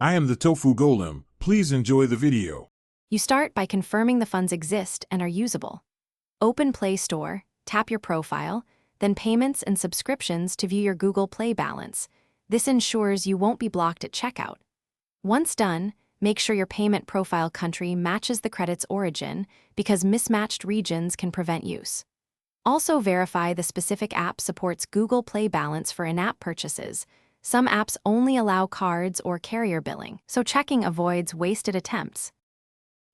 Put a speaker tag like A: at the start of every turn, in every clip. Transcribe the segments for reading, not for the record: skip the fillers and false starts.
A: I am the Tofu Golem. Please enjoy the video.
B: You start by confirming the funds exist and are usable. Open Play Store, tap your profile, then Payments and Subscriptions to view your Google Play balance. This ensures you won't be blocked at checkout. Once done, make sure your payment profile country matches the credit's origin because mismatched regions can prevent use. Also verify the specific app supports Google Play balance for in-app purchases. Some apps only allow cards or carrier billing, so checking avoids wasted attempts.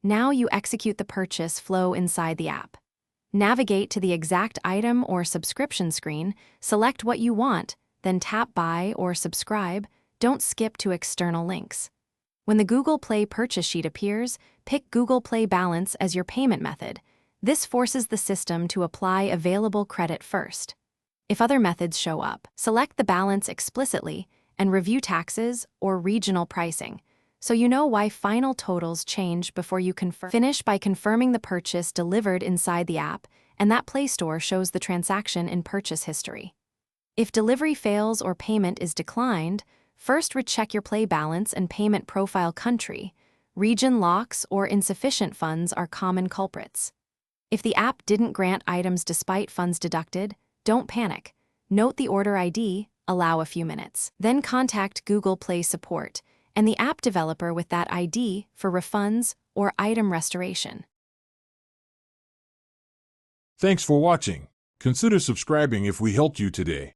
B: Now you execute the purchase flow inside the app. Navigate to the exact item or subscription screen, select what you want, then tap Buy or Subscribe. Don't skip to external links. When the Google Play purchase sheet appears, pick Google Play Balance as your payment method. This forces the system to apply available credit first. If other methods show up, select the balance explicitly and review taxes or regional pricing, so you know why final totals change before you confirm. Finish by confirming the purchase delivered inside the app, and that Play Store shows the transaction in purchase history. If delivery fails or payment is declined, first recheck your Play balance and payment profile country. Region locks or insufficient funds are common culprits. If the app didn't grant items despite funds deducted, don't panic. Note the order ID, allow a few minutes. Then contact Google Play support and the app developer with that ID for refunds or item restoration.
A: Thanks for watching. Consider subscribing if we helped you today.